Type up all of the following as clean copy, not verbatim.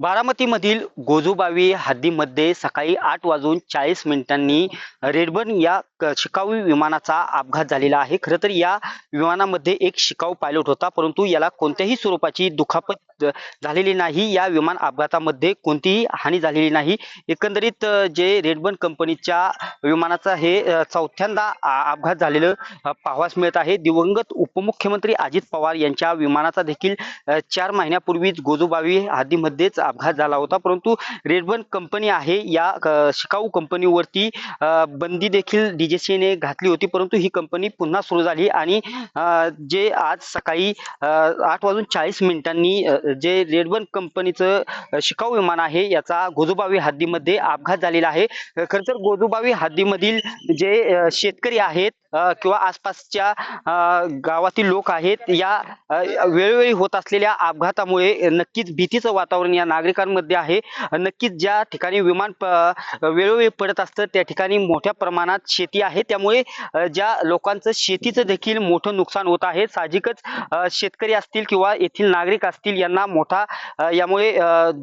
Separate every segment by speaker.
Speaker 1: बारामतीमधील गोजूबावी हद्दीमध्ये सकाळी 8:40 रेडबर्न या शिकाऊ विमानाचा अपघात झालेला आहे. खरं तर या विमानामध्ये एक शिकाऊ पायलट होता, परंतु याला कोणत्याही स्वरूपाची दुखापत झालेली नाही. या विमान अपघातामध्ये कोणतीही हानी झालेली नाही. एकंदरीत जे रेडबर्न कंपनीच्या विमानाचा हे चौथ्यांदा अपघात झालेलं पाहावयास मिळत आहे. दिवंगत उपमुख्यमंत्री अजित पवार यांच्या विमानाचा देखील 4 महिन्यापूर्वीच गोजूबावी हद्दीमध्येच अपघात झाला होता. परंतु रेडबर्न कंपनी आहे या शिकाऊ कंपनीवरती बंदी देखील डीजीसीएने घातली होती, परंतु ही कंपनी पुन्हा सुरू झाली आणि जे आज सकाळी 8:40 जे रेडबर्न कंपनीचं शिकाऊ विमान आहे याचा गोजूबावी हद्दीमध्ये अपघात झालेला आहे. खरं तर गोजूबावी हद्दीमधील जे शेतकरी आहेत किंवा आसपासच्या गावातील लोक आहेत या वेळोवेळी होत असलेल्या अपघातामुळे नक्कीच भीतीचं वातावरण या नागरिकांमध्ये आहे. नक्कीच ज्या ठिकाणी विमान वेळोवेळी पडत असतं त्या ठिकाणी मोठ्या प्रमाणात शेती आहे, त्यामुळे ज्या लोकांचं शेतीचं देखील मोठं नुकसान होत आहे. साहजिकच शेतकरी असतील किंवा येथील नागरिक असतील यांना मोठा यामुळे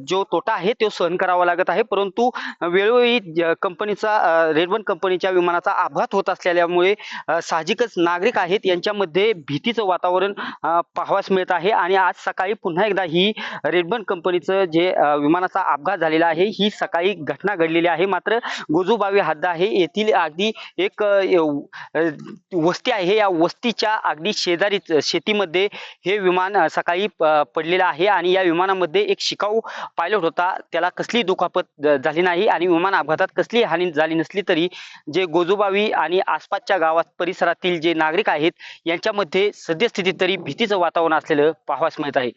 Speaker 1: जो तोटा आहे तो सहन करावा लागत आहे. परंतु वेळोवेळी कंपनीचा रेडबर्न कंपनीच्या विमानाचा अपघात होत असल्यामुळे साहजिकच नागरिक आहेत यांच्यामध्ये भीतीचं वातावरण पाहावयास मिळत आहे. आणि आज सकाळी पुन्हा एकदा ही रेडबर्न कंपनीचं जे विमानाचा अपघात झालेला आहे ही सकाळी घटना घडलेली आहे. मात्र गोजूबावी हद्द आहे येथील अगदी एक वस्ती आहे, या वस्तीच्या अगदी शेजारीच शेतीमध्ये हे विमान सकाळी पडलेलं आहे आणि या विमानामध्ये एक शिकाऊ पायलट होता. त्याला कसली दुखापत झाली नाही आणि विमान अपघातात कसली हानी झाली नसली तरी जे गोजूबावी आणि आसपासच्या गावात परिसरातील जे नागरिक आहेत यांच्यामध्ये सद्यस्थितीत तरी भीतीचं वातावरण असलेलं पाहावयास मिळत आहे.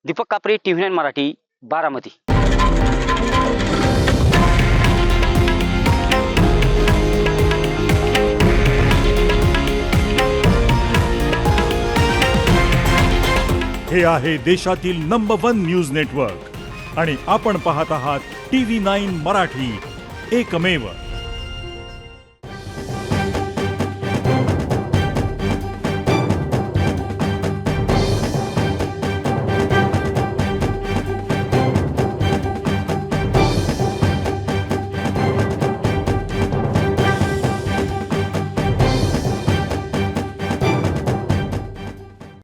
Speaker 1: दीपक कापरे, TV9 मराठी, बारामती.
Speaker 2: हे आहे देशातील नंबर 1 न्यूज नेटवर्क आणि आपण पाहत आहात TV9 मराठी, एकमेव.